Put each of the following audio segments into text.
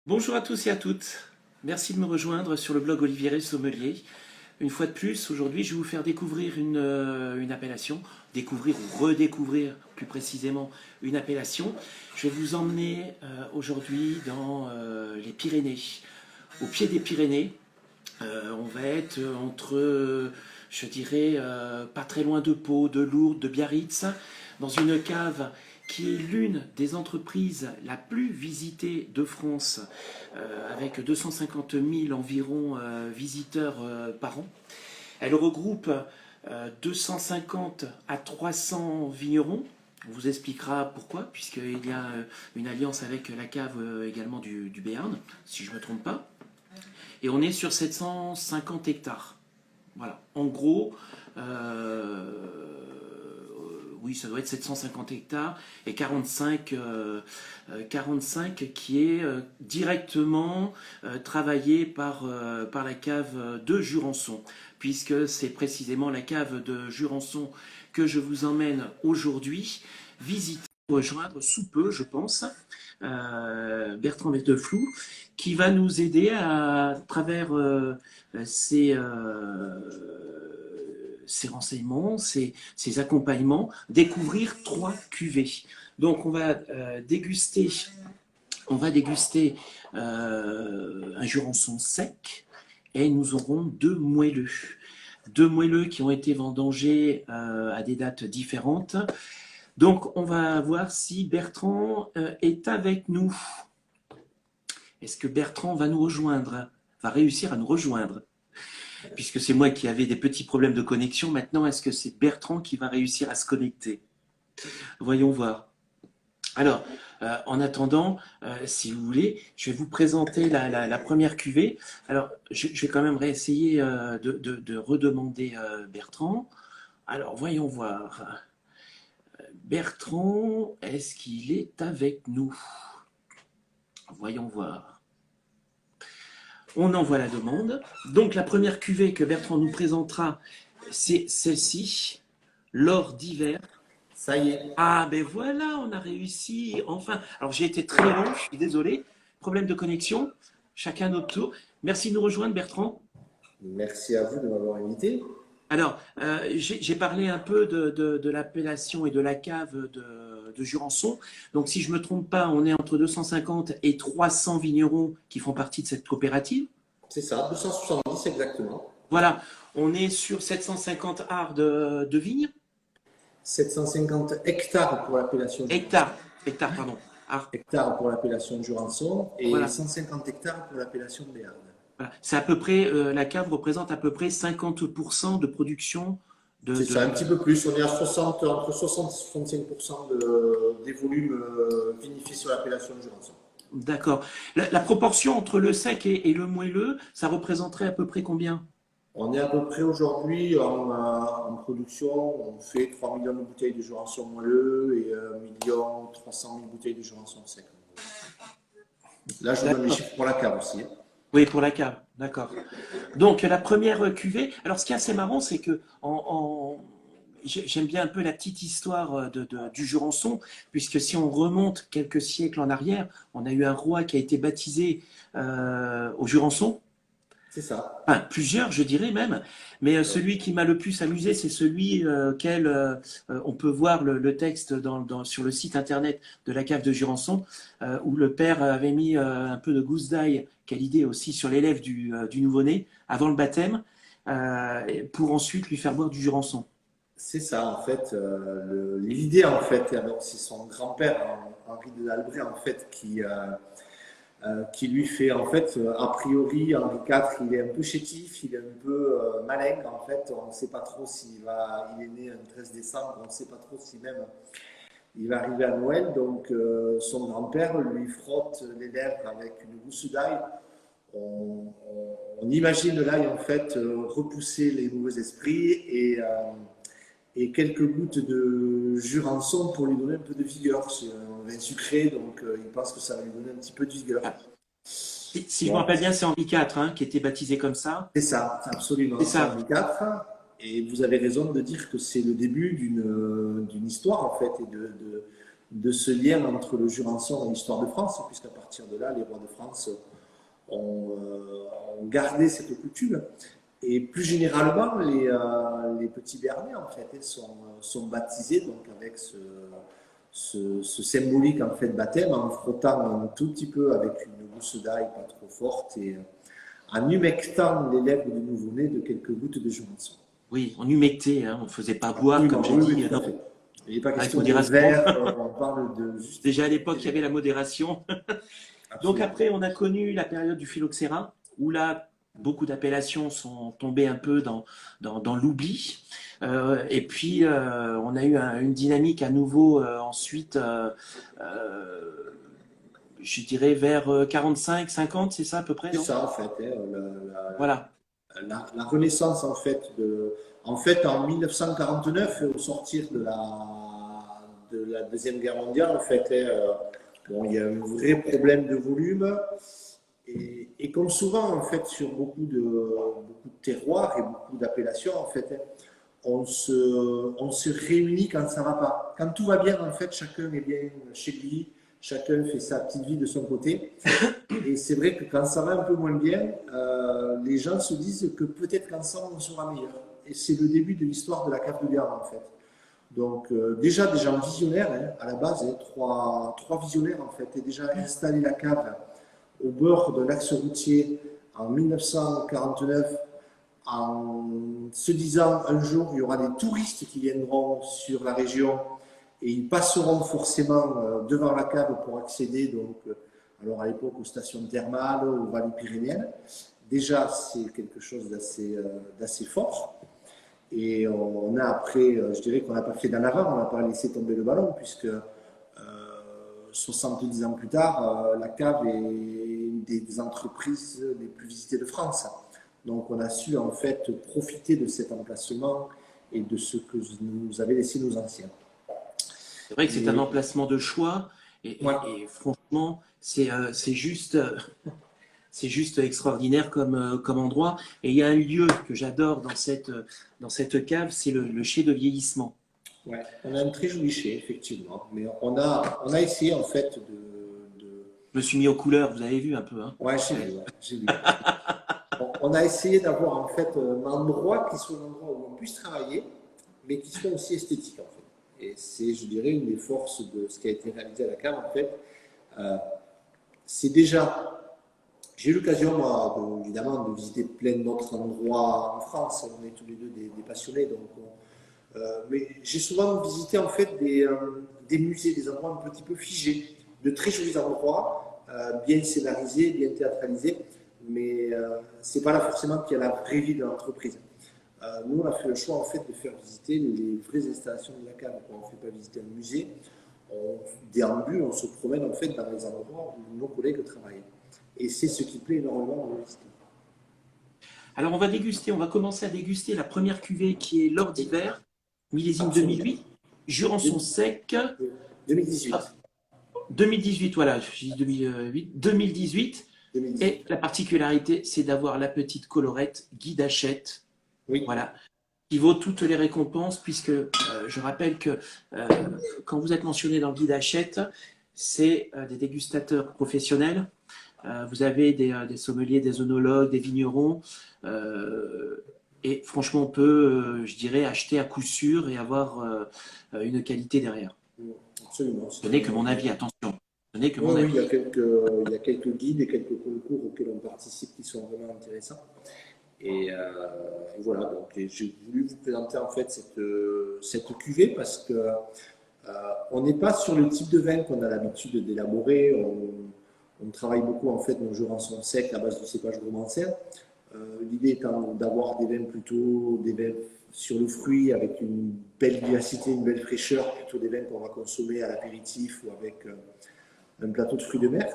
Bonjour à tous et à toutes. Merci de me rejoindre sur le blog Olivier Sommelier. Une fois de plus, aujourd'hui, je vais vous faire découvrir une appellation, découvrir ou redécouvrir plus précisément une appellation. Je vais vous emmener aujourd'hui dans les Pyrénées. Au pied des Pyrénées, on va être entre, je dirais, pas très loin de Pau, de Lourdes, de Biarritz, dans une cave qui est l'une des entreprises la plus visitée de France, avec 250 000 environ visiteurs par an. Elle regroupe 250 à 300 vignerons. On vous expliquera pourquoi, puisqu'il y a une alliance avec la cave également du Béarn, si je ne me trompe pas. Et on est sur 750 hectares. Voilà. En gros, oui, ça doit être 750 hectares et 45 qui est directement travaillé par la cave de Jurançon, puisque c'est précisément la cave de Jurançon que je vous emmène aujourd'hui visiter, rejoindre sous peu, je pense, Bertrand Beteflou, qui va nous aider à travers ces renseignements, ces accompagnements, découvrir 3 cuvées. Donc on va déguster un Jurançon sec et nous aurons 2 moelleux. 2 moelleux qui ont été vendangés à des dates différentes. Donc on va voir si Bertrand est avec nous. Est-ce que Bertrand va nous rejoindre, va réussir à nous rejoindre? Puisque c'est moi qui avais des petits problèmes de connexion, maintenant est-ce que c'est Bertrand qui va réussir à se connecter? Voyons voir. Alors, en attendant, si vous voulez, je vais vous présenter la première cuvée. Alors, je vais quand même réessayer de redemander Bertrand. Alors, voyons voir. Bertrand, est-ce qu'il est avec nous? Voyons voir. On envoie la demande. Donc la première cuvée que Bertrand nous présentera, c'est celle-ci, l'or d'hiver. Ça y est. Ah ben voilà, on a réussi, enfin. Alors j'ai été très long, je suis désolé. Problème de connexion, chacun notre tour. Merci de nous rejoindre Bertrand. Merci à vous de m'avoir invité. Alors, j'ai parlé un peu de l'appellation et de la cave de Jurançon. Donc si je ne me trompe pas, on est entre 250 et 300 vignerons qui font partie de cette coopérative. C'est ça, 270 exactement. Voilà, on est sur 750 arts de vignes. 750 hectares pour l'appellation Jurançon. Hectares, hectares, pardon. Arts, Hectares pour l'appellation Jurançon et voilà. 150 hectares pour l'appellation Béarn. Voilà. C'est à peu près, la cave représente à peu près 50% de production C'est ça, un petit peu plus. On est à 60, entre 60 et 65% des volumes vinifiés sur l'appellation Jurançon. D'accord. La proportion entre le sec et le moelleux, ça représenterait à peu près combien? On est à peu près aujourd'hui en production, on fait 3 millions de bouteilles de Jurançon moelleux et 1 300 000 bouteilles de Jurançon sec. Là, je vous donne les D'accord. chiffres pour la cave aussi. Oui, pour la cave, d'accord. Donc la première cuvée. Alors ce qui est assez marrant, c'est que j'aime bien un peu la petite histoire du Jurançon, puisque si on remonte quelques siècles en arrière, on a eu un roi qui a été baptisé au Jurançon. C'est ça. Enfin, plusieurs, je dirais même, mais celui qui m'a le plus amusé, c'est celui auquel on peut voir le texte sur le site internet de la cave de Jurançon, où le père avait mis un peu de gousse d'ail, quelle idée aussi, sur les lèvres du nouveau-né, avant le baptême, pour ensuite lui faire boire du Jurançon. C'est ça, en fait. L'idée, en fait, alors c'est son grand-père, Henri de l'Albret, en fait, qui lui fait, en fait, a priori, Henri IV, il est un peu chétif, il est un peu malin, en fait. On ne sait pas trop il est né le 13 décembre, on ne sait pas trop si même il va arriver à Noël. Donc, son grand-père lui frotte les lèvres avec une gousse d'ail. On imagine l'ail, en fait, repousser les mauvais esprits et quelques gouttes de Jurançon pour lui donner un peu de vigueur. C'est un vin sucré, donc il pense que ça va lui donner un petit peu de vigueur. Ah, si je me Bon, rappelle bien, c'est Henri IV hein, qui était baptisé comme ça. c'est ça, absolument. C'est C'est ça. Henri IV. Et vous avez raison de dire que c'est le début d'une histoire, en fait, et de ce lien entre le Jurançon et l'histoire de France, puisqu'à partir de là, les rois de France ont gardé cette coutume. Et plus généralement, les petits Bernais en fait sont baptisés donc avec ce symbolique en fait baptême en frottant un tout petit peu avec une gousse d'ail pas trop forte et en humectant les lèvres du nouveau-né de quelques gouttes de Jurançon. Oui, on humectait, hein, on ne faisait pas boire, comme j'ai Oui, dit. tout à fait. Il n'est pas Ah, il question faut de dire à ce moment. verre, on parle de juste. Déjà à l'époque, il y avait la modération. Donc Absolument. après, on a connu la période du phylloxéra, où là, beaucoup d'appellations sont tombées un peu dans l'oubli. Et puis, on a eu une dynamique à nouveau ensuite, je dirais vers 45, 50, c'est ça à peu près, C'est non? ça en fait. Voilà. La renaissance en fait en 1949 au sortir de la deuxième guerre mondiale en fait bon, il y a un vrai problème de volume et comme souvent en fait sur beaucoup de terroirs et beaucoup d'appellations en fait on se réunit quand ça va pas. Quand tout va bien en fait chacun est bien chez lui, chacun fait sa petite vie de son côté. Et c'est vrai que quand ça va un peu moins bien, les gens se disent que peut-être qu'ensemble on sera meilleur. Et c'est le début de l'histoire de la cave de Gare en fait. Donc déjà des gens visionnaires hein, à la base, hein, trois visionnaires en fait, et déjà installé la cave au bord de l'axe routier en 1949 en se disant un jour il y aura des touristes qui viendront sur la région et ils passeront forcément devant la cave pour accéder donc alors à l'époque aux stations thermales, aux vallées pyrénéennes. Déjà c'est quelque chose d'assez fort et on a après, je dirais qu'on n'a pas fait d'en avant, on n'a pas laissé tomber le ballon puisque 70 ans plus tard, la cave est une des entreprises les plus visitées de France. Donc on a su en fait profiter de cet emplacement et de ce que nous avaient laissé nos anciens. C'est vrai que c'est un Et, emplacement de choix. ouais, Et franchement, c'est juste extraordinaire comme endroit. Et il y a un lieu que j'adore dans cette cave, c'est le chai de vieillissement. ouais, on a un très joli chai, effectivement. Mais on a essayé en fait Je me suis mis aux couleurs, vous avez vu un peu, hein. ouais, j'ai vu, ouais, j'ai vu. On a essayé d'avoir en fait un endroit qui soit un endroit où on puisse travailler, mais qui soit aussi esthétique en fait. Et c'est, je dirais, une des forces de ce qui a été réalisé à la cave en fait. Euh, c'est déjà, j'ai eu l'occasion évidemment de visiter plein d'autres endroits en France. On est tous les deux des passionnés, donc mais j'ai souvent visité en fait des musées, des endroits un petit peu figés, de très jolis endroits, bien scénarisés, bien théâtralisés, mais c'est pas là forcément qu'il y a la vraie vie de l'entreprise. Nous, on a fait le choix en fait de faire visiter les vraies installations de la cave. On ne fait pas visiter un musée, on déambule, on se promène en fait dans les endroits où nos collègues travaillent. Et c'est ce qui plaît énormément aux visiteurs. Alors on va commencer à déguster la première cuvée qui est l'or d'hiver, millésime Absolument. 2008, Jurançon sec, 2018. hop, 2018, voilà, je dis 2008, 2018. 2018. Et la particularité, c'est d'avoir la petite colorette Guy d'Achette, Oui. voilà, qui vaut toutes les récompenses, puisque je rappelle que quand vous êtes mentionné dans le Guy d'Achette, c'est des dégustateurs professionnels. Vous avez des sommeliers, des œnologues, des vignerons. Et franchement, on peut, je dirais, acheter à coup sûr et avoir une qualité derrière. Absolument. Ce n'est que mon avis, attention. Ce n'est que mon Oui, avis. il y a quelques guides et quelques concours auxquels on participe qui sont vraiment intéressants. Et voilà, donc j'ai voulu vous présenter en fait cette cuvée parce que on n'est pas sur le type de vin qu'on a l'habitude d'élaborer. On travaille beaucoup en fait nos Jurançon secs à base de cépage romancien. L'idée étant d'avoir des vins plutôt des vins sur le fruit avec une belle vivacité, une belle fraîcheur, plutôt des vins qu'on va consommer à l'apéritif ou avec un plateau de fruits de mer.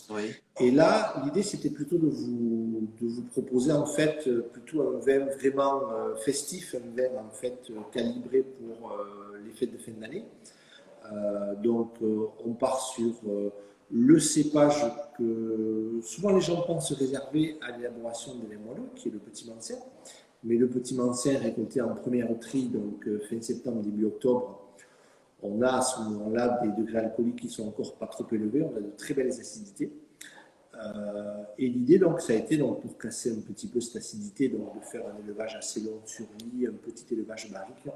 Oui. Et là, l'idée c'était plutôt de vous proposer en fait plutôt un vin vraiment festif, un vin en fait calibré pour les fêtes de fin d'année. Donc on part sur le cépage que souvent les gens pensent se réserver à l'élaboration des vins moelleux, qui est le petit Mancer. Mais le petit Mancer récolté en première tri, donc fin septembre, début octobre, on a à ce moment-là des degrés alcooliques qui sont encore pas trop élevés, on a de très belles acidités. Et l'idée, donc, ça a été, donc, pour casser un petit peu cette acidité, donc, de faire un élevage assez long sur lit, un petit élevage barrique.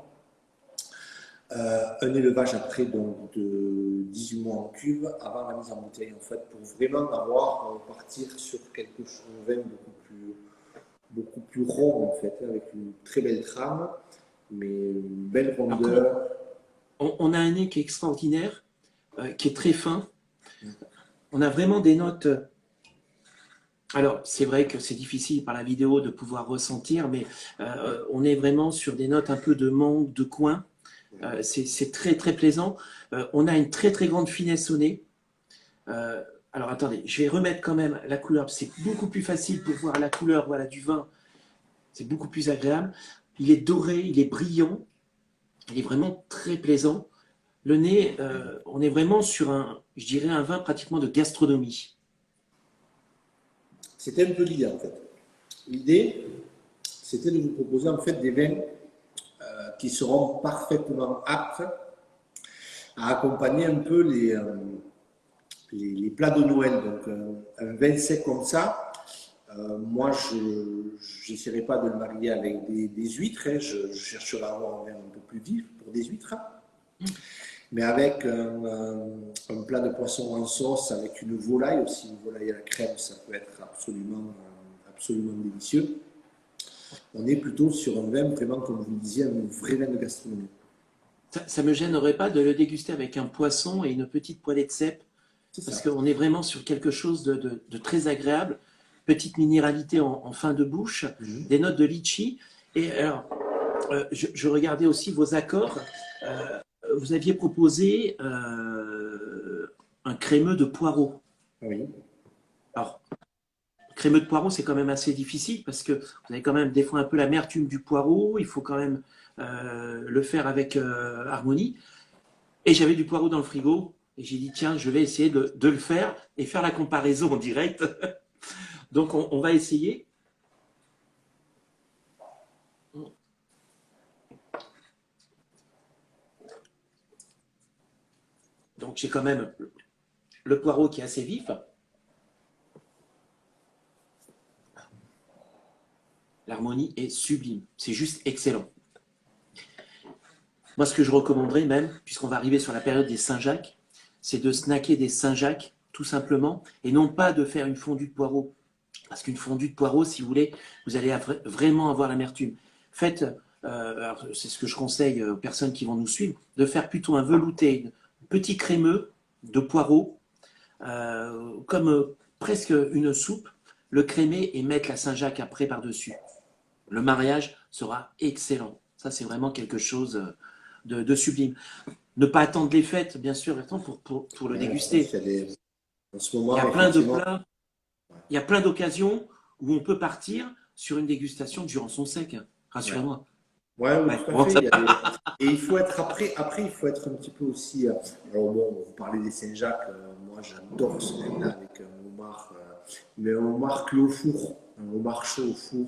Un élevage après donc, de 18 mois en cuve avant la mise en bouteille, en fait, pour vraiment partir sur quelque chose de vin beaucoup plus rond, en fait, avec une très belle trame, mais une belle rondeur. On a un nez qui est extraordinaire, qui est très fin. On a vraiment des notes. Alors, c'est vrai que c'est difficile par la vidéo de pouvoir ressentir, mais on est vraiment sur des notes un peu de mangue, de coin. C'est très très plaisant. On a une très très grande finesse au nez. Alors attendez, je vais remettre quand même la couleur. C'est beaucoup plus facile pour voir la couleur, voilà, du vin. C'est beaucoup plus agréable. Il est doré, il est brillant. Il est vraiment très plaisant. Le nez, on est vraiment sur je dirais un vin pratiquement de gastronomie. C'était un peu l'idée, en fait. L'idée, c'était de vous proposer, en fait, des vins qui seront parfaitement aptes à accompagner un peu les plats de Noël. Donc, un vin sec comme ça, moi, je n'essaierai pas de le marier avec des huîtres. Hein. Je chercherai à avoir un vin un peu plus vif pour des huîtres. Mais avec un plat de poisson en sauce, avec une volaille aussi, une volaille à la crème, ça peut être absolument délicieux. On est plutôt sur un vin vraiment, comme vous le disiez, un vrai vin de gastronomie. Ça me gênerait pas de le déguster avec un poisson et une petite poêlée de cèpe, parce qu'on est vraiment sur quelque chose de très agréable. Petite minéralité en fin de bouche, des notes de litchi. Et alors, je regardais aussi vos accords. Vous aviez proposé un crémeux de poireaux. Oui. Alors, crémeux de poireaux, c'est quand même assez difficile parce que vous avez quand même des fois un peu l'amertume du poireau. Il faut quand même le faire avec harmonie. Et j'avais du poireau dans le frigo. Et j'ai dit, tiens, je vais essayer de le faire et faire la comparaison en direct. Donc, on va essayer. Donc, j'ai quand même le poireau qui est assez vif. L'harmonie est sublime. C'est juste excellent. Moi, ce que je recommanderais même, puisqu'on va arriver sur la période des Saint-Jacques, c'est de snacker des Saint-Jacques, tout simplement, et non pas de faire une fondue de poireaux. Parce qu'une fondue de poireaux, si vous voulez, vous allez vraiment avoir l'amertume. Faites, c'est ce que je conseille aux personnes qui vont nous suivre, de faire plutôt un velouté, un petit crémeux de poireaux, comme presque une soupe, le crémer et mettre la Saint-Jacques après par-dessus. Le mariage sera excellent. Ça, c'est vraiment quelque chose de sublime. Ne pas attendre les fêtes, bien sûr, pour le déguster. En ce moment, il y a plein de plats, il y a plein d'occasions où on peut partir sur une dégustation durant son sec. Rassurez-moi. Oui, tout à fait. Et il faut être après, il faut être un petit peu aussi. Alors bon, vous parlez des Saint-Jacques, moi j'adore ce vin-là avec un homard, mais un homard cuit au four, un homard chaud au four.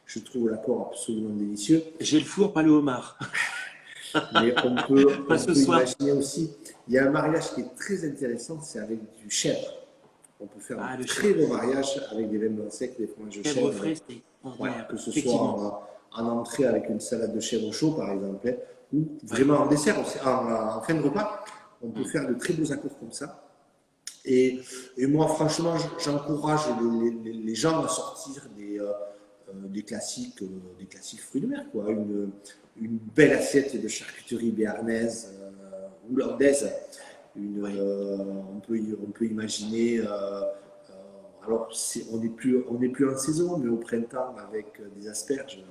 Je trouve l'accord absolument délicieux. J'ai le four, pas le homard. Mais on peut soir. imaginer aussi, il y a un mariage qui est très intéressant, c'est avec du chèvre. On peut faire un très beau mariage avec des vins blancs secs, des fromages de chèvre. Que ce soit en entrée avec une salade de chèvre chaud, par exemple, ou vraiment en dessert, en fin de repas. On peut faire de très beaux accords comme ça. Et moi, franchement, j'encourage les gens à sortir des classiques fruits de mer, quoi. Une belle assiette de charcuterie béarnaise ou landaise. On peut imaginer. Alors, on n'est plus en saison, mais au printemps avec des asperges,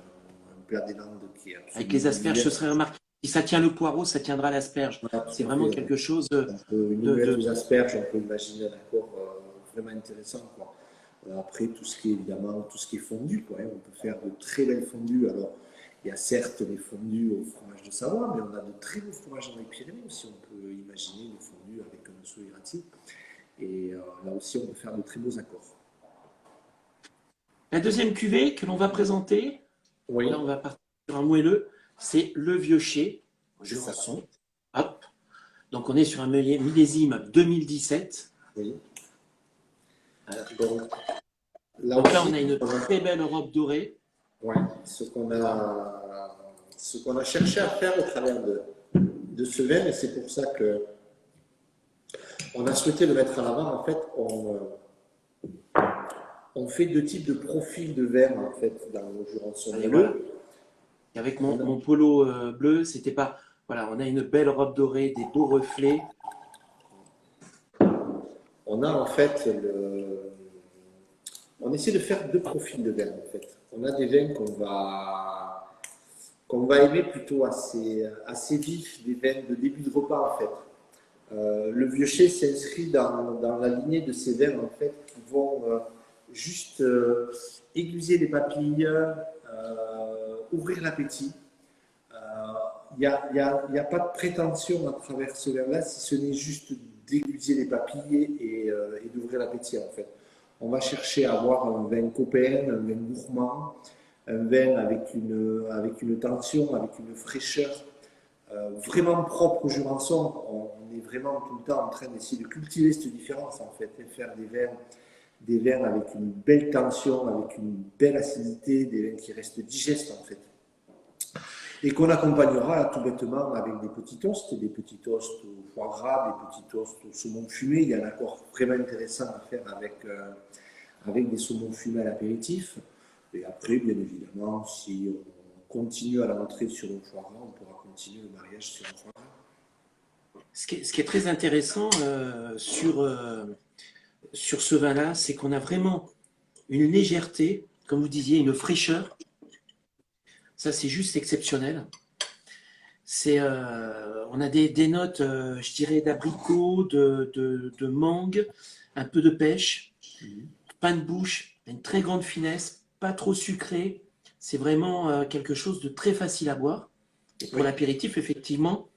un plat des Landes qui est absolument. Avec les asperges, ce serait remarqué. Si ça tient le poireau, ça tiendra l'asperge. C'est vraiment quelque chose une nouvelle aux asperges, on peut imaginer un accord vraiment intéressant, quoi. Après, tout ce qui est fondu, quoi, hein. On peut faire de très belles fondues. Alors, il y a certes les fondus au fromage de Savoie, mais on a de très beaux fromages dans les Pyrénées aussi. On peut imaginer une fondue avec un osso irrati. Et là aussi, on peut faire de très beaux accords. La deuxième cuvée que l'on va présenter, là on va partir sur un moelleux, c'est le Vieux Chai. C'est ça. Jurançon. Hop. Donc on est sur un millésime 2017. Oui. Donc Donc là, aussi, on a une très belle robe dorée. ouais, ce qu'on a cherché à faire au travers de ce vin, et c'est pour ça que on a souhaité le mettre à l'avant. En fait, on fait deux types de profils de vin en fait dans nos Jurançon Allez, bleu. voilà. Et avec mon polo bleu, c'était pas. Voilà, on a une belle robe dorée, des beaux reflets. On a en fait on essaie de faire deux profils de vin en fait. On a des vins qu'on va aimer plutôt assez vifs, des vins de début de repas en fait. Le vieux chai s'inscrit dans la lignée de ces vins en fait qui vont juste aiguiser les papilles, ouvrir l'appétit. Il n'y a pas de prétention à travers ce vin-là, si ce n'est juste d'aiguiser les papilles et d'ouvrir l'appétit en fait. On va chercher à avoir un vin copain, un vin gourmand, un vin avec une tension, avec une fraîcheur vraiment propre au Jurançon. On est vraiment tout le temps en train d'essayer de cultiver cette différence en fait, et faire des vins avec une belle tension, avec une belle acidité, des vins qui restent digestes en fait. Et qu'on accompagnera là, tout bêtement avec des petits toasts au foie gras, des petits toasts au saumon fumé. Il y a un accord vraiment intéressant à faire avec des saumons fumés à l'apéritif. Et après, bien évidemment, si on continue à l'entrée sur un foie gras, on pourra continuer le mariage sur un foie gras. Ce qui est très intéressant sur ce vin-là, c'est qu'on a vraiment une légèreté, comme vous disiez, une fraîcheur. Ça, c'est juste exceptionnel. On a des notes, je dirais, d'abricot, de mangue, un peu de pêche, pain de bouche, une très grande finesse, pas trop sucré. C'est vraiment quelque chose de très facile à boire. Et pour l'apéritif, effectivement,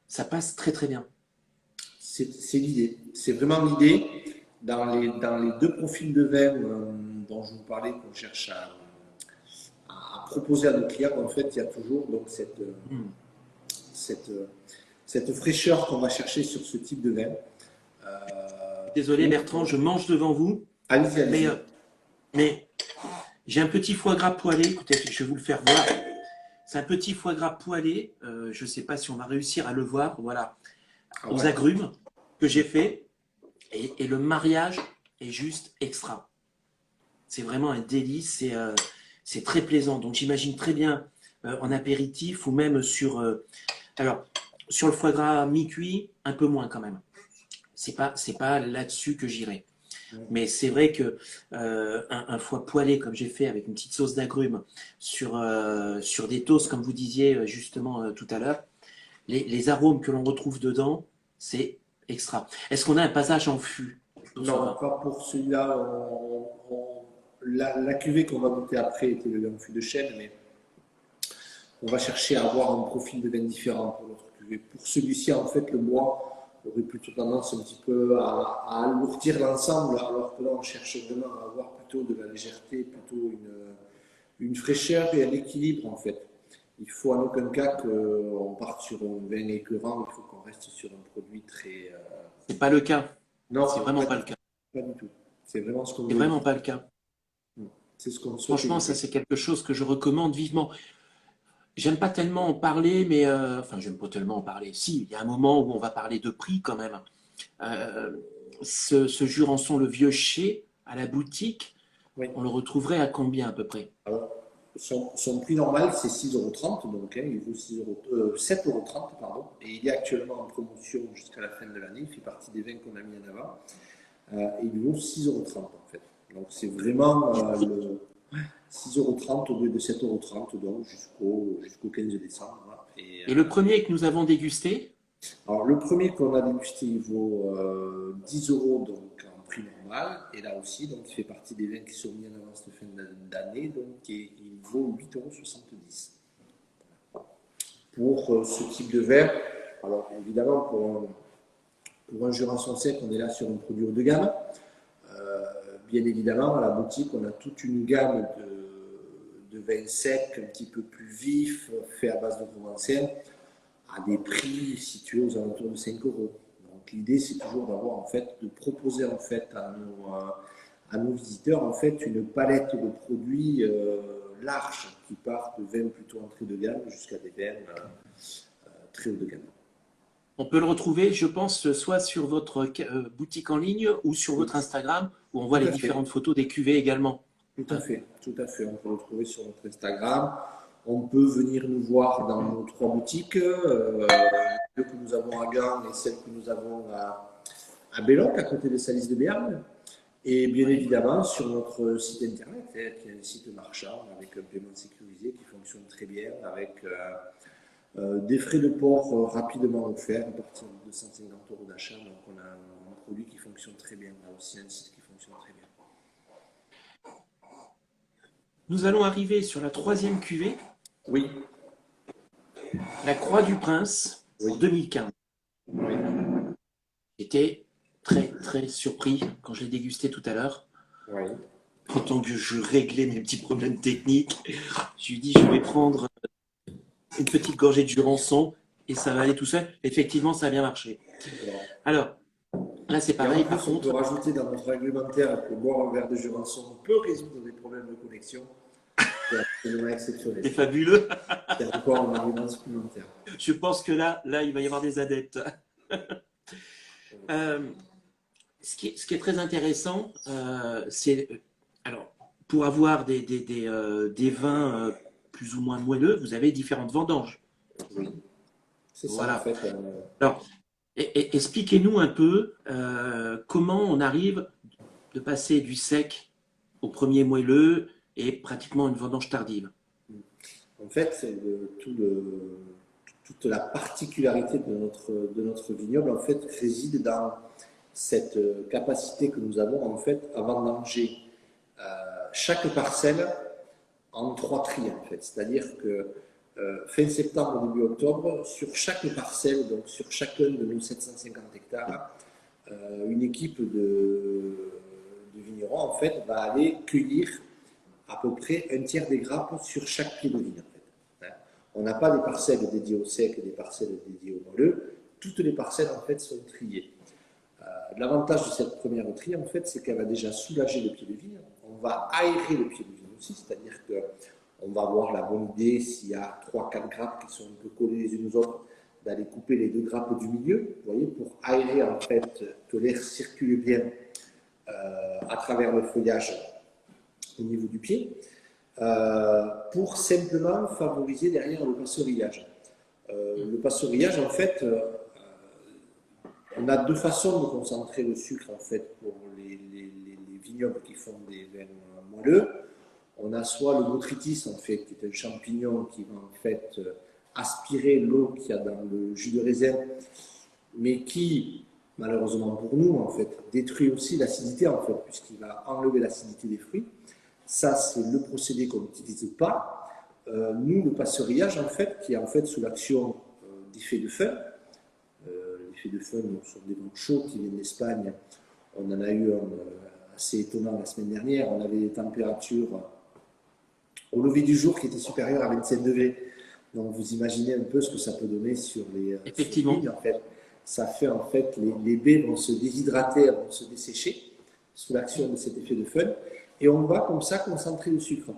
ça passe très très bien. C'est l'idée. C'est vraiment l'idée. Dans les deux profils de vin dont je vous parlais, qu'on cherche à proposer à nos clients, en fait, il y a toujours donc cette fraîcheur qu'on va chercher sur ce type de vin. Désolé Bertrand, je mange devant vous. Allez-y, allez-y. Mais j'ai un petit foie gras poêlé. Écoutez, je vais vous le faire voir. C'est un petit foie gras poêlé. Je ne sais pas si on va réussir à le voir. Voilà, aux agrumes que j'ai fait. Et le mariage est juste extra. C'est vraiment un délice. C'est très plaisant. Donc j'imagine très bien en apéritif ou même sur le foie gras mi-cuit, un peu moins quand même. C'est pas là-dessus que j'irai. Mais c'est vrai que un foie poêlé comme j'ai fait avec une petite sauce d'agrumes sur des toasts comme vous disiez justement tout à l'heure, les arômes que l'on retrouve dedans, c'est extra. Est-ce qu'on a un passage en fût? Non, pas pour celui-là. La cuvée qu'on va goûter après était le vin en fût de chêne, mais on va chercher à avoir un profil de vin différent pour notre cuvée. Pour celui-ci, en fait, le bois aurait plutôt tendance un petit peu à alourdir l'ensemble, alors que là, on cherche vraiment à avoir plutôt de la légèreté, plutôt une fraîcheur et un équilibre, en fait. Il faut en aucun cas qu'on parte sur un vin écœurant, il faut qu'on reste sur un produit très... C'est pas le cas. Non, c'est vraiment pas le cas. Pas du tout. C'est vraiment ce qu'on C'est vraiment pas le cas. C'est ce qu'on souhaite. Franchement, ça c'est quelque chose que je recommande vivement. J'aime pas tellement en parler, mais enfin, j'aime pas tellement en parler. Si, il y a un moment où on va parler de prix quand même. Ce Jurançon, le vieux chai, à la boutique, on le retrouverait à combien à peu près? Alors, son prix normal, c'est 6,30 €, donc il vaut 7,30 €, pardon. Et il est actuellement en promotion jusqu'à la fin de l'année. Il fait partie des vins qu'on a mis en avant. Et il vaut 6,30 € en fait. Donc c'est vraiment 6,30 € au lieu de 7,30 € donc jusqu'au 15 décembre. Et le premier que nous avons dégusté? Alors le premier qu'on a dégusté, il vaut 10 € donc en prix normal. Et là aussi, donc il fait partie des vins qui sont mis en avant cette fin d'année. Donc il vaut 8,70 € pour ce type de vin. Alors évidemment, pour un Jurançon sec, on est là sur un produit haut de gamme. Bien évidemment, à la boutique, on a toute une gamme de vins secs, un petit peu plus vifs, faits à base de provençal, à des prix situés aux alentours de 5 euros. Donc l'idée, c'est toujours d'avoir en fait, de proposer en fait à nos visiteurs en fait une palette de produits large qui part de vins plutôt entrée de gamme jusqu'à des vins très haut de gamme. On peut le retrouver, je pense, soit sur votre boutique en ligne ou sur Oui. votre Instagram, où on voit Tout les à fait. différentes photos des cuvées également. Tout à fait, tout à fait. On peut le trouver sur notre Instagram. On peut venir nous voir dans nos 3 boutiques, celle que nous avons à Gand et celle que nous avons à Belloc, à côté des Salis de Béarn. Et bien évidemment sur notre site internet, qui est un site marchand avec un paiement sécurisé qui fonctionne très bien, avec des frais de port rapidement offerts à partir de 250 euros d'achat. Donc on a un produit qui fonctionne très bien. On a aussi un site qui fonctionne très bien. Nous allons arriver sur la 3e cuvée, Oui. la Croix du Prince, en 2015. Oui. J'étais très très surpris quand je l'ai dégusté tout à l'heure. Oui. Autant que je réglais mes petits problèmes techniques, je lui ai dit je vais prendre une petite gorgée de Jurançon et ça va aller tout seul. Effectivement, ça a bien marché. Alors, là c'est pareil, par On contre. peut rajouter dans notre réglementaire que boire un verre de Jurançon peut résoudre des problèmes de connexion. C'est absolument exceptionnel. C'est fabuleux. C'est encore un argument supplémentaire. Je pense que là, il va y avoir des adeptes. Ce qui est très intéressant, c'est alors pour avoir des vins plus ou moins moelleux, vous avez différentes vendanges. Oui, c'est ça Voilà. en fait. Alors, expliquez-nous un peu comment on arrive de passer du sec au premier moelleux et pratiquement une vendange tardive. En fait, toute la particularité de notre vignoble en fait réside dans cette capacité que nous avons en fait à vendanger chaque parcelle en 3 tris en fait. C'est-à-dire que fin septembre, début octobre, sur chaque parcelle, donc sur chacun de nos 750 hectares, une équipe de vignerons en fait va aller cueillir à peu près un tiers des grappes sur chaque pied de vigne. En fait. On n'a pas des parcelles dédiées au sec et des parcelles dédiées au moelleux. Toutes les parcelles en fait sont triées. L'avantage de cette première tri en fait, c'est qu'elle va déjà soulager le pied de vigne. On va aérer le pied de vigne aussi, c'est-à-dire que on va avoir la bonne idée, s'il y a 3-4 grappes qui sont un peu collées les unes aux autres, d'aller couper les 2 grappes du milieu, vous voyez, pour aérer en fait, que l'air circule bien à travers le feuillage au niveau du pied, pour simplement favoriser derrière le passerillage. Le passerillage, en fait, on a 2 façons de concentrer le sucre en fait, pour les vignobles qui font des vins moelleux. On a soit le botrytis, en fait, qui est un champignon qui va en fait aspirer l'eau qu'il y a dans le jus de raisin, mais qui, malheureusement pour nous, en fait, détruit aussi l'acidité, en fait, puisqu'il va enlever l'acidité des fruits. Ça, c'est le procédé qu'on n'utilise pas. Nous, le passerillage, en fait, qui est en fait sous l'action d'effets de feu. Les effets de feu sont des vents chauds qui viennent d'Espagne. On en a eu un assez étonnant la semaine dernière. On avait des températures au lever du jour qui étaient supérieures à 27 degrés. Donc vous imaginez un peu ce que ça peut donner sur les vignes, en fait. Ça fait en fait, les baies vont se déshydrater, vont se dessécher sous l'action de cet effet de feu. Et on va comme ça concentrer le sucre,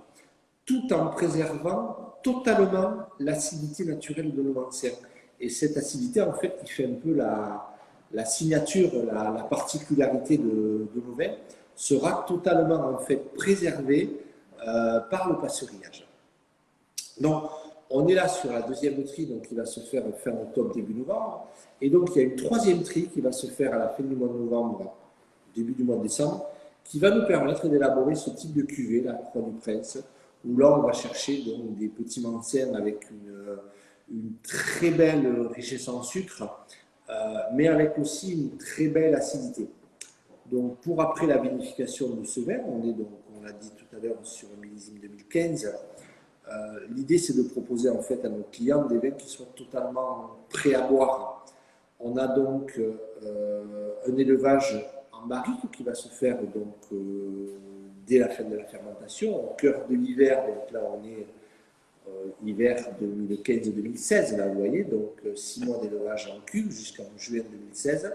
tout en préservant totalement l'acidité naturelle de nos anciens. Et cette acidité, en fait, qui fait un peu la signature, la particularité de nos vins, sera totalement en fait préservée par le passerillage. Donc, on est là sur la 2e tri, donc qui va se faire fin octobre, début novembre. Et donc, il y a une 3e tri qui va se faire à la fin du mois de novembre, début du mois de décembre, qui va nous permettre d'élaborer ce type de cuvée, la Croix du Prince, où là, on va chercher donc, des petits mancins avec une très belle richesse en sucre, mais avec aussi une très belle acidité. Donc, pour après la vinification de ce vin, on est donc, on l'a dit tout à l'heure, sur un millésime 2015. L'idée, c'est de proposer en fait à nos clients des vins qui soient totalement prêts à boire. On a donc un élevage en barrique qui va se faire donc dès la fin de la fermentation, au cœur de l'hiver. Donc là, on est hiver 2015-2016, là vous voyez, donc 6 mois d'élevage en cuve jusqu'en juin 2016.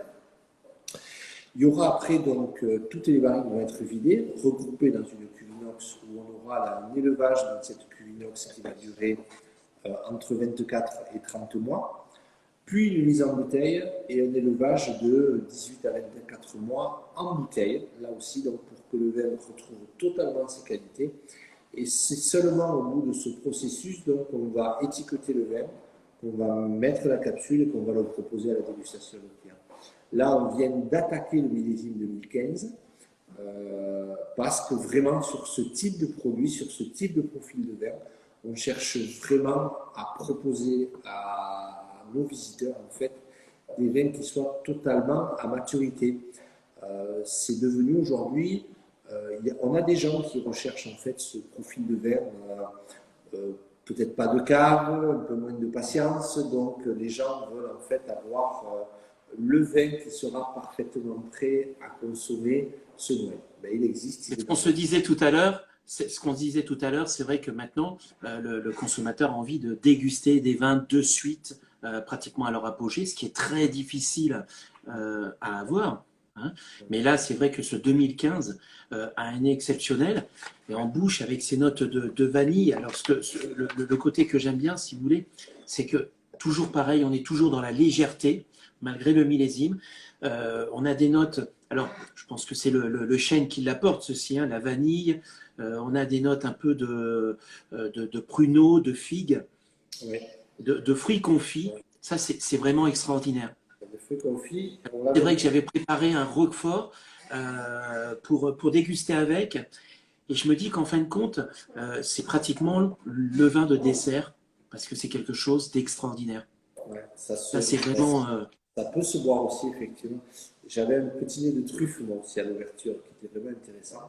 Il y aura après donc toutes les barriques vont être vidées, regroupées dans une cuve inox où on aura là, un élevage dans cette cuve inox qui va durer entre 24 et 30 mois, puis une mise en bouteille et un élevage de 18 à 24 mois en bouteille, là aussi donc pour que le vin retrouve totalement ses qualités. Et c'est seulement au bout de ce processus donc qu'on va étiqueter le vin, qu'on va mettre la capsule et qu'on va le proposer à la dégustation du client. Là, on vient d'attaquer le millésime 2015 parce que vraiment sur ce type de produit, sur ce type de profil de vin, on cherche vraiment à proposer à nos visiteurs en fait des vins qui soient totalement à maturité. C'est devenu aujourd'hui, on a des gens qui recherchent en fait ce profil de vin, peut-être pas de cave, un peu moins de patience, donc les gens veulent en fait avoir le vin qui sera parfaitement prêt à consommer ce Noël. Ben, il existe. C'est ce qu'on se disait tout à l'heure. C'est vrai que maintenant, le consommateur a envie de déguster des vins de suite, pratiquement à leur apogée, ce qui est très difficile à avoir. Hein. Mais là, c'est vrai que ce 2015 a un nez exceptionnel et en bouche avec ses notes de vanille. Alors, le côté que j'aime bien, si vous voulez, c'est que toujours pareil, on est toujours dans la légèreté, malgré le millésime. On a des notes, alors je pense que c'est le chêne qui l'apporte, ceci, hein, la vanille. On a des notes un peu de pruneaux, de figues, Oui. de fruits confits. Ça, c'est vraiment extraordinaire. De fruits confits. C'est vrai que j'avais préparé un roquefort pour déguster avec. Et je me dis qu'en fin de compte, c'est pratiquement le vin de dessert parce que c'est quelque chose d'extraordinaire. Ouais, Ça, c'est vraiment… ça peut se boire aussi, effectivement. J'avais un petit nez de truffe, moi aussi, à l'ouverture, qui était vraiment intéressant.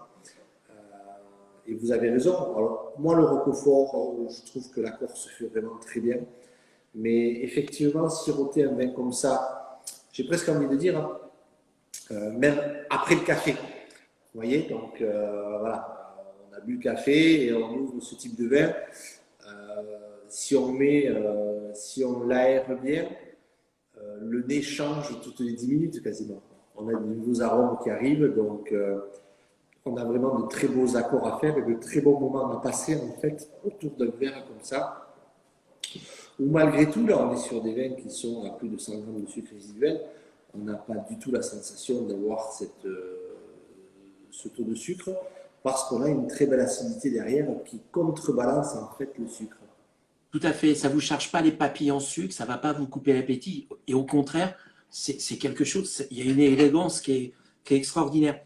Et vous avez raison. Alors, moi, le roquefort, je trouve que l'accord se fait vraiment très bien. Mais effectivement, siroter un vin comme ça, j'ai presque envie de dire, hein, même après le café. Vous voyez, donc voilà, on a bu le café et on ouvre ce type de vin. Si on l'aère bien, le nez change toutes les 10 minutes quasiment. On a de nouveaux arômes qui arrivent, donc on a vraiment de très beaux accords à faire et de très bons moments à passer en fait autour d'un verre comme ça. Où malgré tout, là on est sur des vins qui sont à plus de 100 grammes de sucre résiduel, on n'a pas du tout la sensation d'avoir ce taux de sucre parce qu'on a une très belle acidité derrière qui contrebalance en fait le sucre. Tout à fait, ça ne vous charge pas les papilles en sucre, ça ne va pas vous couper l'appétit. Et au contraire, c'est quelque chose, il y a une élégance qui est extraordinaire.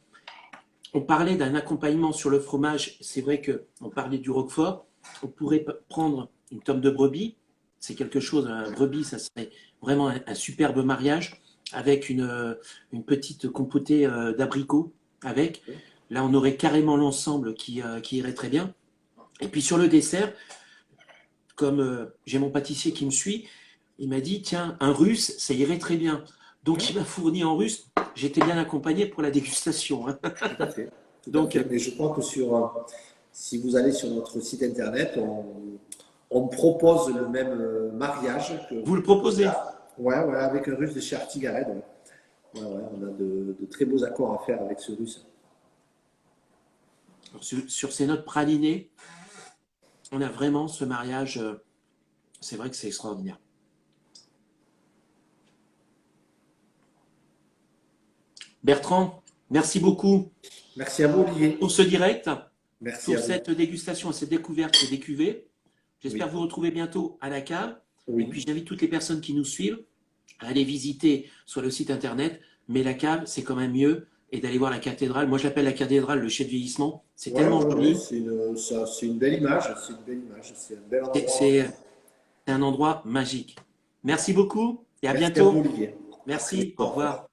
On parlait d'un accompagnement sur le fromage, c'est vrai qu'on parlait du roquefort, on pourrait prendre une tome de brebis, c'est quelque chose, un brebis, ça serait vraiment un superbe mariage avec une petite compotée d'abricots avec. Là, on aurait carrément l'ensemble qui irait très bien. Et puis sur le dessert, comme j'ai mon pâtissier qui me suit, il m'a dit, tiens, un russe, ça irait très bien. Donc, il m'a fourni en russe. J'étais bien accompagné pour la dégustation. Hein. Tout à fait. Donc, mais je crois que si vous allez sur notre site internet, on propose le même mariage. Vous le proposez? Ouais, avec un russe de chez Artigared. Ouais, on a de très beaux accords à faire avec ce russe. Sur ces notes pralinées, on a vraiment ce mariage. C'est vrai que c'est extraordinaire. Bertrand, merci beaucoup. Merci à vous, Olivier. Pour ce direct, merci pour cette dégustation, cette découverte des cuvées. J'espère vous retrouver bientôt à la cave. Oui. Et puis, j'invite toutes les personnes qui nous suivent à aller visiter soit le site internet, mais la cave, c'est quand même mieux, et d'aller voir la cathédrale. Moi, je l'appelle la cathédrale, le chai de vieillissement. C'est tellement joli. C'est une belle image. C'est une belle image. C'est un bel endroit. C'est un endroit magique. Merci beaucoup et à bientôt. À vous, Olivier. Merci. Au revoir.